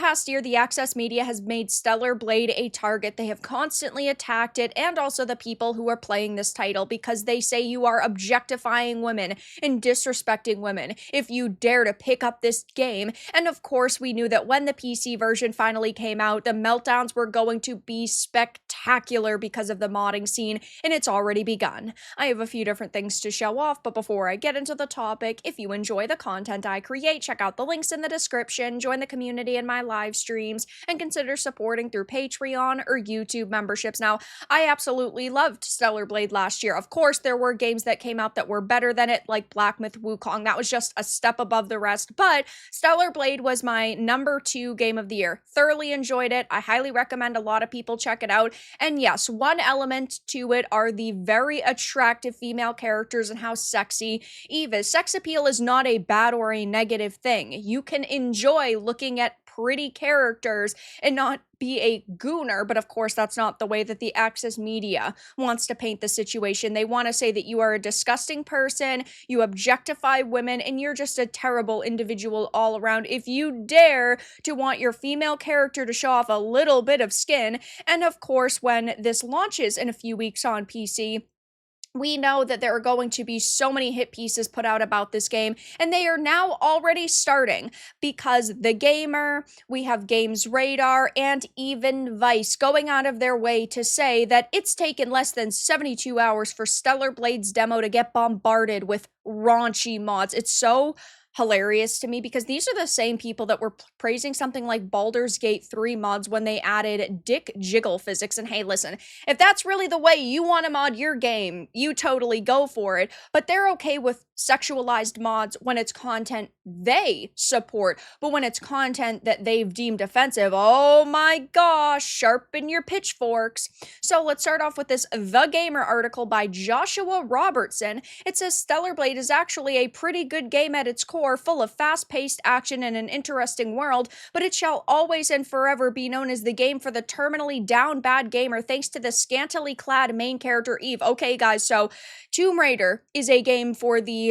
past year, the Access media has made Stellar Blade a target. They have constantly attacked it and also the people who are playing this title because they say you are objectifying women and disrespecting women if you dare to pick up this game. And of course, we knew that when the PC version finally came out, the meltdowns were going to be spectacular because of the modding scene, and it's already begun. I have a few different things to show off, but before I get into the topic, if you enjoy the content I create, check out the links in the description, join the community in my live streams, and consider supporting through Patreon or YouTube memberships. Now, I absolutely loved Stellar Blade last year. Of course, there were games that came out that were better than it, like Black Myth Wukong. That was just a step above the rest, but Stellar Blade was my number 2 game of the year. Thoroughly enjoyed it. I highly recommend a lot of people check it out. And yes, one element to it are the very attractive female characters and how sexy Eve is. Sex appeal is not a bad or a negative thing. You can enjoy looking at pretty characters and not be a gooner, but of course that's not the way that the Access media wants to paint the situation. They want to say that you are a disgusting person, you objectify women, and you're just a terrible individual all around if you dare to want your female character to show off a little bit of skin. And of course, when this launches in a few weeks on PC, we know that there are going to be so many hit pieces put out about this game, and they are now already starting because The Gamer, we have Games Radar, and even Vice going out of their way to say that it's taken less than 72 hours for Stellar Blade's demo to get bombarded with raunchy mods. It's so hilarious to me because these are the same people that were praising something like Baldur's Gate 3 mods when they added dick jiggle physics. And hey, listen, if that's really the way you want to mod your game, you totally go for it. But they're okay with sexualized mods when it's content they support, but when it's content that they've deemed offensive, oh my gosh, sharpen your pitchforks. So let's start off with this The Gamer article by Joshua Robertson. It says Stellar Blade is actually a pretty good game at its core, full of fast-paced action and an interesting world, but it shall always and forever be known as the game for the terminally down bad gamer thanks to the scantily clad main character Eve. Okay guys, so Tomb Raider is a game for the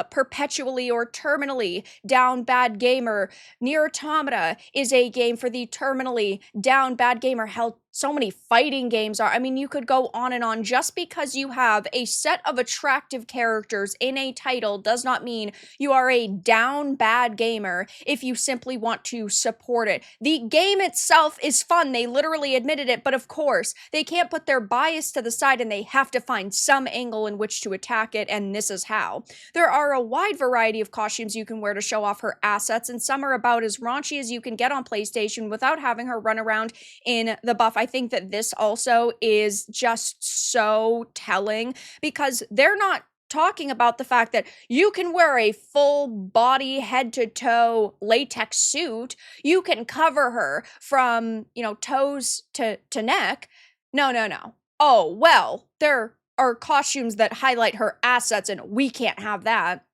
perpetually or terminally down bad gamer. Nier Automata is a game for the terminally down bad gamer. Hell, so many fighting games are. I mean, you could go on and on. Just because you have a set of attractive characters in a title does not mean you are a down bad gamer if you simply want to support it. The game itself is fun. They literally admitted it, but of course, they can't put their bias to the side and they have to find some angle in which to attack it, and this is how. There are a wide variety of costumes you can wear to show off her assets, and some are about as raunchy as you can get on PlayStation without having her run around in the buff. I think that this also is just so telling because they're not talking about the fact that you can wear a full body head to toe latex suit. You can cover her from, toes to neck. No. Oh, well, there are costumes that highlight her assets and we can't have that.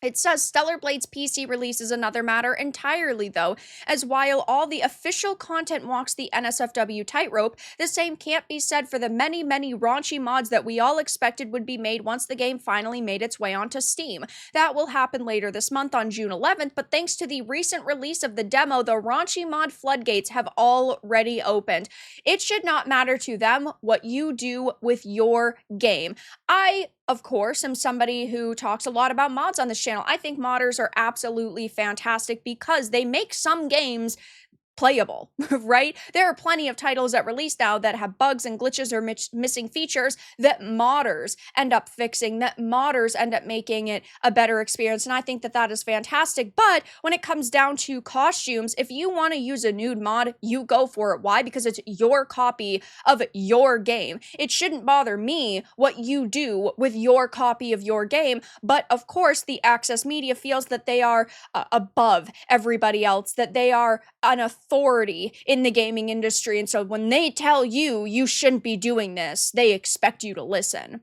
It says Stellar Blade's PC release is another matter entirely, though, as while all the official content walks the NSFW tightrope, the same can't be said for the many, many raunchy mods that we all expected would be made once the game finally made its way onto Steam. That will happen later this month on June 11th, but thanks to the recent release of the demo, the raunchy mod floodgates have already opened. It should not matter to them what you do with your game. Of course, I'm somebody who talks a lot about mods on this channel. I think modders are absolutely fantastic because they make some games playable, right? There are plenty of titles that release now that have bugs and glitches or missing features that modders end up fixing, that modders end up making it a better experience, and I think that that is fantastic. But when it comes down to costumes, if you want to use a nude mod, you go for it. Why? Because it's your copy of your game. It shouldn't bother me what you do with your copy of your game, but of course the Access media feels that they are above everybody else, that they are an authority in the gaming industry, and so when they tell you you shouldn't be doing this, they expect you to listen.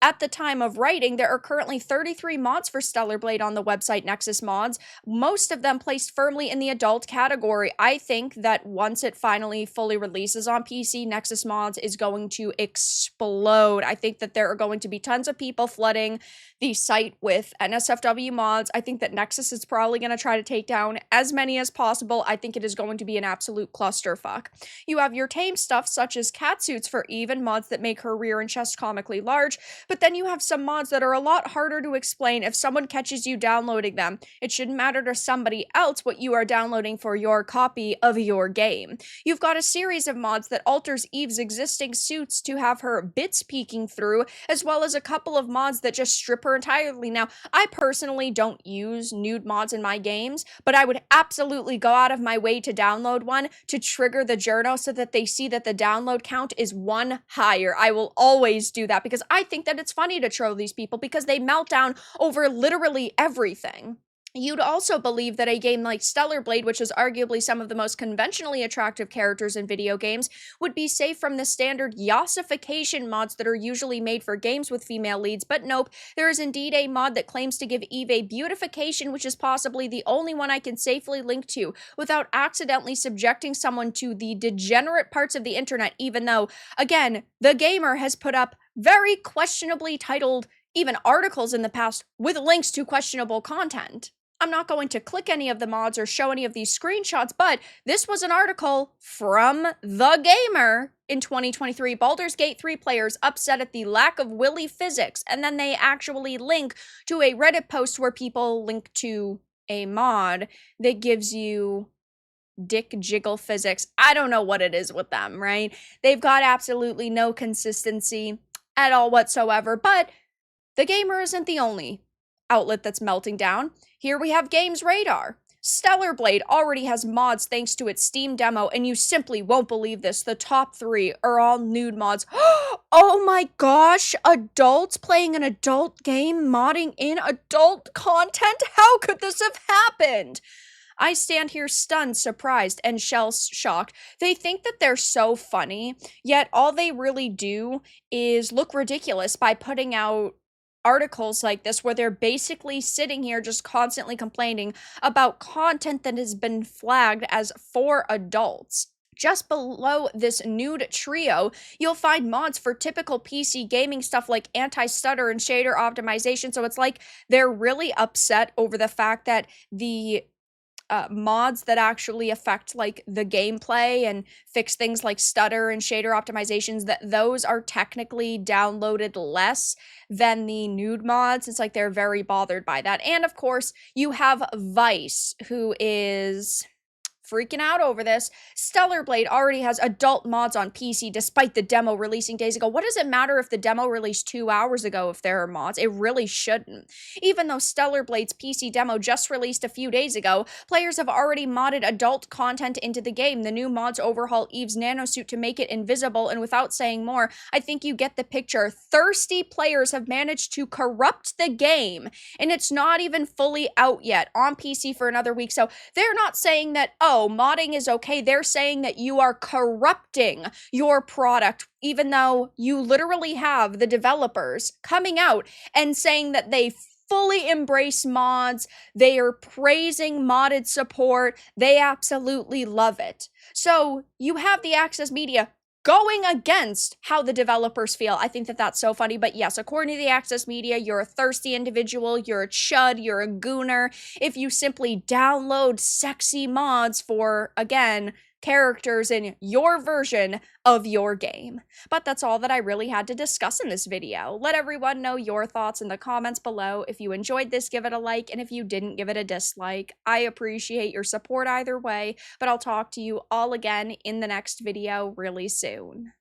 At the time of writing, there are currently 33 mods for Stellar Blade on the website Nexus Mods, most of them placed firmly in the adult category. I think that once it finally fully releases on PC, Nexus Mods is going to explode. I think that there are going to be tons of people flooding the site with NSFW mods. I think that Nexus is probably going to try to take down as many as possible. I think it is going to be an absolute clusterfuck. You have your tame stuff, such as catsuits for Eve and mods that make her rear and chest comically large, but then you have some mods that are a lot harder to explain if someone catches you downloading them. It shouldn't matter to somebody else what you are downloading for your copy of your game. You've got a series of mods that alters Eve's existing suits to have her bits peeking through, as well as a couple of mods that just strip her entirely. Now, I personally don't use nude mods in my games, but I would absolutely go out of my way to download one to trigger the journo so that they see that the download count is one higher. I will always do that because I think that it's funny to troll these people because they melt down over literally everything. You'd also believe that a game like Stellar Blade, which is arguably some of the most conventionally attractive characters in video games, would be safe from the standard yossification mods that are usually made for games with female leads, but nope, there is indeed a mod that claims to give Eve a beautification, which is possibly the only one I can safely link to without accidentally subjecting someone to the degenerate parts of the internet, even though, again, the gamer has put up very questionably titled even articles in the past with links to questionable content. I'm not going to click any of the mods or show any of these screenshots, but this was an article from The Gamer in 2023. Baldur's Gate 3 players upset at the lack of willy physics, and then they actually link to a Reddit post where people link to a mod that gives you dick jiggle physics. I don't know what it is with them, right? They've got absolutely no consistency at all whatsoever, but The Gamer isn't the only outlet that's melting down. Here we have Games Radar. Stellar Blade already has mods thanks to its Steam demo, and you simply won't believe this. The top 3 are all nude mods. Oh my gosh, adults playing an adult game, modding in adult content? How could this have happened? I stand here stunned, surprised, and shell-shocked. They think that they're so funny, yet all they really do is look ridiculous by putting out articles like this where they're basically sitting here just constantly complaining about content that has been flagged as for adults. Just below this nude trio, you'll find mods for typical PC gaming stuff like anti-stutter and shader optimization. So it's like they're really upset over the fact that the mods that actually affect like the gameplay and fix things like stutter and shader optimizations, that those are technically downloaded less than the nude mods. It's like they're very bothered by that. And of course, you have Vice, who is freaking out over this. Stellar Blade already has adult mods on PC despite the demo releasing days ago. What does it matter if the demo released 2 hours ago if there are mods? It really shouldn't. Even though Stellar Blade's PC demo just released a few days ago, players have already modded adult content into the game. The new mods overhaul Eve's nanosuit to make it invisible, and without saying more, I think you get the picture. Thirsty players have managed to corrupt the game, and it's not even fully out yet on PC for another week. So they're not saying that, oh, modding is okay. They're saying that you are corrupting your product, even though you literally have the developers coming out and saying that they fully embrace mods. They are praising modded support. They absolutely love it. So you have the Access Media going against how the developers feel. I think that that's so funny. But yes, according to the Access Media, you're a thirsty individual, you're a chud, you're a gooner if you simply download sexy mods for, again, characters in your version of your game. But that's all that I really had to discuss in this video. Let everyone know your thoughts in the comments below. If you enjoyed this, give it a like, and if you didn't, give it a dislike. I appreciate your support either way, but I'll talk to you all again in the next video really soon.